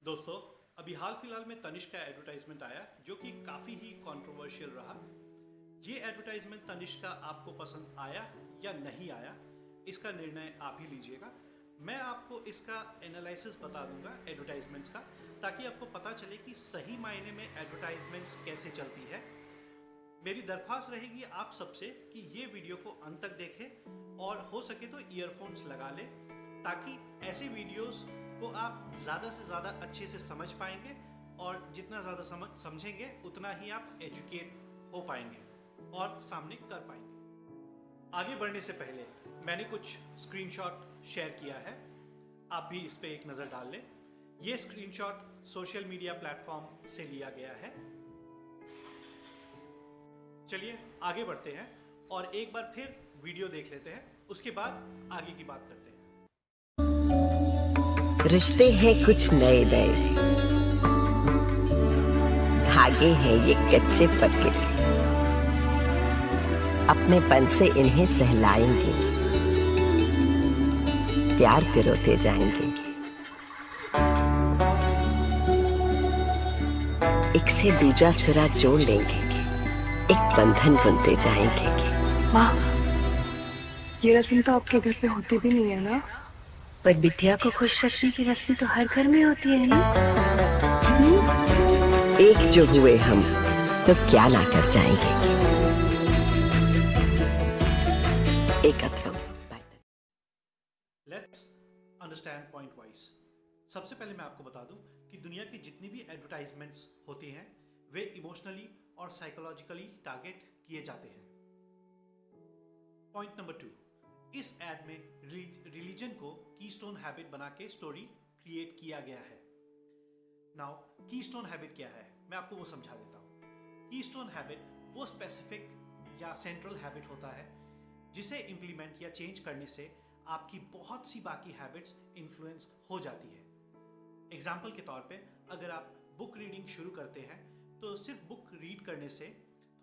दोस्तों, अभी हाल फिलहाल में तनिष्क का एडवर्टाइजमेंट आया जो कि काफ़ी ही कंट्रोवर्शियल रहा। ये एडवर्टाइजमेंट तनिष्क का आपको पसंद आया या नहीं आया, इसका निर्णय आप ही लीजिएगा। मैं आपको इसका एनालिसिस बता दूंगा एडवर्टाइजमेंट्स का, ताकि आपको पता चले कि सही मायने में एडवर्टाइजमेंट्स कैसे चलती है। मेरी दरख्वास्त रहेगी आप सबसे कि ये वीडियो को अंत तक देखें और हो सके तो ईयरफोन्स लगा लें, ताकि ऐसे वीडियोस को आप ज़्यादा से ज़्यादा अच्छे से समझ पाएंगे और जितना ज़्यादा समझेंगे उतना ही आप एजुकेट हो पाएंगे और सामने कर पाएंगे। आगे बढ़ने से पहले मैंने कुछ स्क्रीनशॉट शेयर किया है, आप भी इस पे एक नज़र डाल लें। ये स्क्रीनशॉट सोशल मीडिया प्लेटफॉर्म से लिया गया है। चलिए आगे बढ़ते हैं और एक बार फिर वीडियो देख लेते हैं, उसके बाद आगे की बात करते हैं। रिश्ते हैं कुछ नए नए, धागे हैं ये कच्चे पक्के, अपनेपन से इन्हें सहलाएंगे, प्यार पिरोते जाएंगे, एक से दूजा सिरा जोड़ लेंगे, एक बंधन बुनते जाएंगे। माँ, ये रस्म तो आपके घर पे होती भी नहीं है ना? पर बिटिया को खुश रखने की रस्म तो हर घर में होती है ना। एक जो हुए हम तो क्या ना कर जाएंगे। एकत्वम। Let's understand point wise. सबसे पहले मैं आपको बता दूं कि दुनिया की जितनी भी एडवर्टाइजमेंट्स होती हैं वे इमोशनली और साइकोलॉजिकली टारगेट किए जाते हैं। पॉइंट नंबर 2, इस एड में रिलीजन को कीस्टोन हैबिट बना के स्टोरी क्रिएट किया गया है। नाउ कीस्टोन हैबिट क्या है, मैं आपको वो समझा देता हूँ। कीस्टोन हैबिट वो स्पेसिफिक या सेंट्रल हैबिट होता है जिसे इम्प्लीमेंट या चेंज करने से आपकी बहुत सी बाकी हैबिट्स इन्फ्लुएंस हो जाती है। एग्जाम्पल के तौर पे अगर आप बुक रीडिंग शुरू करते हैं तो सिर्फ बुक रीड करने से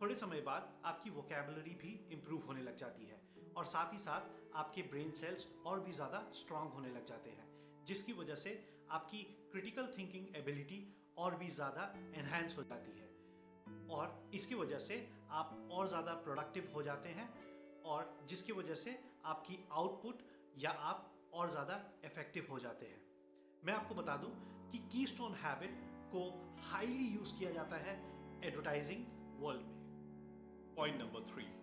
थोड़े समय बाद आपकी वोकैबुलरी भी इम्प्रूव होने लग जाती है और साथ ही साथ आपके ब्रेन सेल्स और भी ज़्यादा स्ट्रांग होने लग जाते हैं, जिसकी वजह से आपकी क्रिटिकल थिंकिंग एबिलिटी और भी ज़्यादा एनहांस हो जाती है और इसकी वजह से आप और ज़्यादा प्रोडक्टिव हो जाते हैं और जिसकी वजह से आपकी आउटपुट या आप और ज़्यादा इफेक्टिव हो जाते हैं। मैं आपको बता दूं कि कीस्टोन हैबिट को हाईली यूज़ किया जाता है एडवर्टाइजिंग वर्ल्ड में। Point number 3,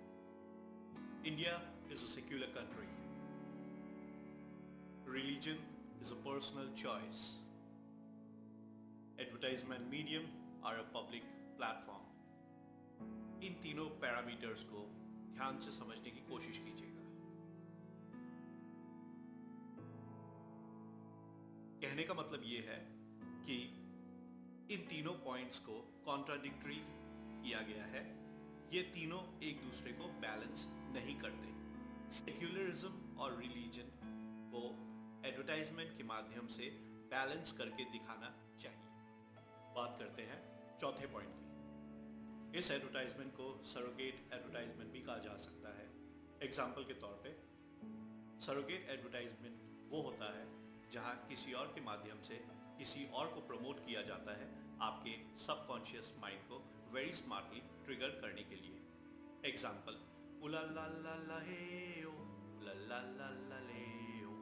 India is a secular country. Religion is a personal choice. Advertisement medium are a public platform. इन तीनों पैरामीटर्स को ध्यान से समझने की कोशिश कीजिएगा। कहने का मतलब ये है कि इन तीनों पॉइंट्स को कॉन्ट्राडिक्टरी किया गया है। ये तीनों एक दूसरे को बैलेंस नहीं करते। सेक्युलरिज्म और रिलीजन को एडवर्टाइजमेंट के माध्यम से बैलेंस करके दिखाना चाहिए। बात करते हैं चौथे पॉइंट की। इस एडवर्टाइजमेंट को सरोगेट एडवर्टाइजमेंट भी कहा जा सकता है। एग्जाम्पल के तौर पे सरोगेट एडवर्टाइजमेंट वो होता है जहां किसी और के माध्यम से किसी और को प्रमोट किया जाता है आपके सबकॉन्शियस माइंड को वेरी स्मार्टली ट्रिगर करने के लिए। एग्जाम्पल, उला ला ला ला हे ओ, ला ला ला ला ले ओ।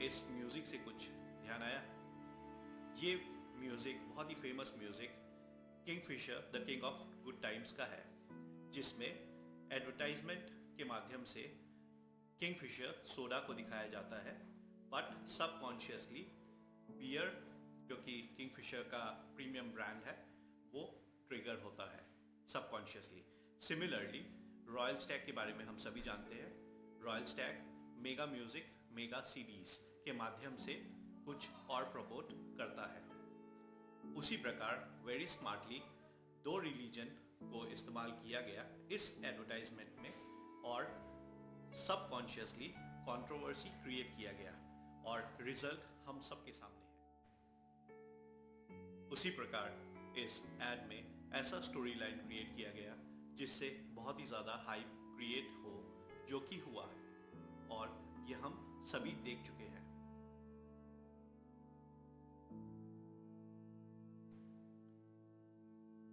इस म्यूजिक से कुछ ध्यान आया? ये म्यूजिक बहुत ही famous music Kingfisher the king of good times का है, जिसमें एडवर्टाइजमेंट के माध्यम से किंगफिशर सोडा को दिखाया जाता है, बट सबकॉन्शियसली बियर जो कि किंगफिशर का प्रीमियम ब्रांड है वो ट्रिगर होता है सबकॉन्शियसली। सिमिलरली रॉयल स्टैग के बारे में हम सभी जानते हैं। Royal Stag mega music, mega CDs के माध्यम से कुछ और प्रमोट करता है। उसी प्रकार वेरी स्मार्टली दो रिलीजन को इस्तेमाल किया गया इस एडवर्टाइजमेंट में और सबकॉन्शियसली कंट्रोवर्सी क्रिएट किया गया और रिजल्ट हम सबके सामने है। उसी प्रकार इस एड में ऐसा स्टोरी लाइन क्रिएट किया गया जिससे बहुत ही ज़्यादा हाइप क्रिएट हो, जो कि हुआ और ये हम सभी देख चुके हैं।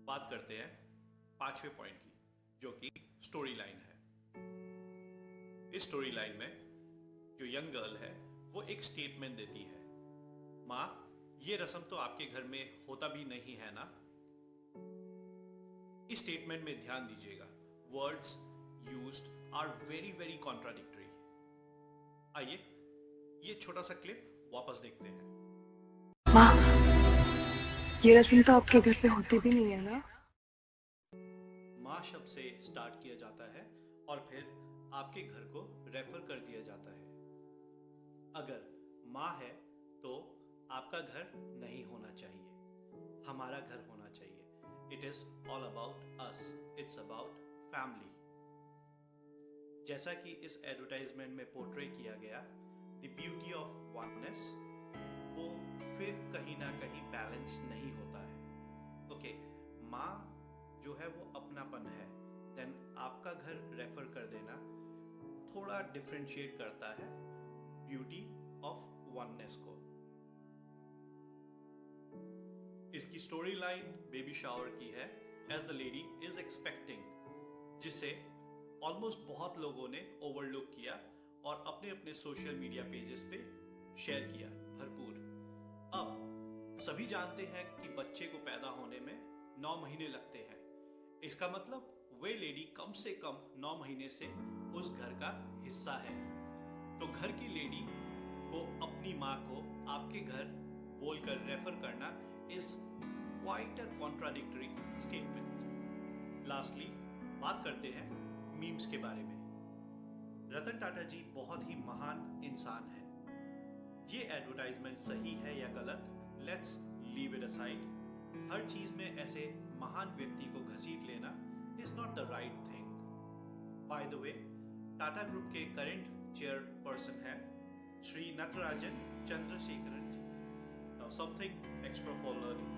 बात करते हैं 5वें पॉइंट की, जो कि स्टोरी लाइन है। इस स्टोरी लाइन में जो यंग गर्ल है वो एक स्टेटमेंट देती है, माँ ये रस्म तो आपके घर में होता भी नहीं है ना। इस स्टेटमेंट में ध्यान दीजिएगा, words used are very very contradictory. आइए ये छोटा सा क्लिप वापस देखते हैं। माँ, ये रस्म तो आपके घर पे होती भी नहीं है ना। माँ शब्द से स्टार्ट किया जाता है और फिर आपके घर को रेफर कर दिया जाता है। अगर माँ है तो आपका घर नहीं होना चाहिए, हमारा घर होना चाहिए। It is all about us, it's about family. जैसा कि इस एडवर्टाइजमेंट में पोर्ट्रे किया गया, द ब्यूटी ऑफ वननेस, वो फिर कहीं ना कहीं बैलेंस नहीं होता है। ओके, माँ जो है वो अपनापन है, देन आपका घर रेफर कर देना थोड़ा डिफरेंशिएट करता है ब्यूटी ऑफ वननेस को। इसकी स्टोरी लाइन बेबी शावर की है, as the lady is expecting, जिसे ऑलमोस्ट बहुत लोगों ने ओवरलुक किया और अपने अपने सोशल मीडिया पेजेस पे शेयर किया भरपूर। अब सभी जानते हैं कि बच्चे को पैदा होने में 9 महीने लगते हैं। इसका मतलब वे लेडी कम से कम 9 महीने से उस घर का हिस्सा है। तो घर की लेडी को अपनी माँ को आपके घर बोलकर रेफर करना is quite a contradictory statement. Lastly बात करते हैं मीम्स के बारे में। रतन टाटा जी बहुत ही महान इंसान है। ये एडवर्टाइजमेंट सही है या गलत, लेट्स लीव इट असाइड। हर चीज में ऐसे महान व्यक्ति को घसीट लेना is not the right thing. By the way, Tata group के करंट चेयरपर्सन है Shri Natarajan Chandrasekaran ji. Now something extra for learning.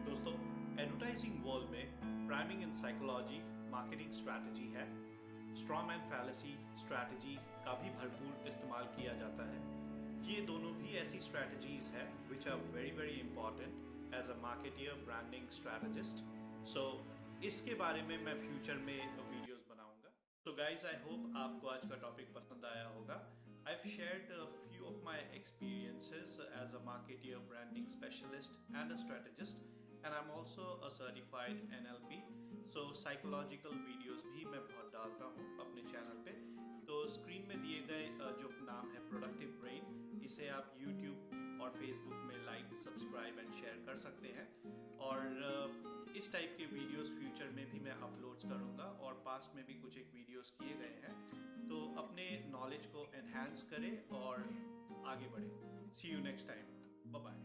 दोस्तों, एडवर्टाइजिंग वर्ल्ड में priming in psychology marketing strategy है। स्ट्रॉ मैन फैलेसी स्ट्रैटेजी का भी भरपूर इस्तेमाल किया जाता है। ये दोनों भी ऐसी स्ट्रैटेजीज है which are very very important as a marketer branding strategist. So इसके बारे में मैं फ्यूचर में वीडियोस बनाऊंगा। सो गाइज, आई होप आपको आज का टॉपिक पसंद आया होगा। I've shared a few of my experiences as a marketer, branding specialist and a strategist, and I'm also a certified NLP. So psychological videos भी मैं बहुत डालता हूँ अपने चैनल पे। तो स्क्रीन में दिए गए जो नाम है प्रोडक्टिव ब्रेन, इसे आप YouTube और Facebook में लाइक, सब्सक्राइब एंड शेयर कर सकते हैं। और इस टाइप के वीडियोस फ्यूचर में भी मैं अपलोड्स करूँगा और पास्ट में भी कुछ एक वीडियोस किए गए हैं। तो अपने नॉलेज को एनहांस करें और आगे बढ़ें। See you next time, bye bye.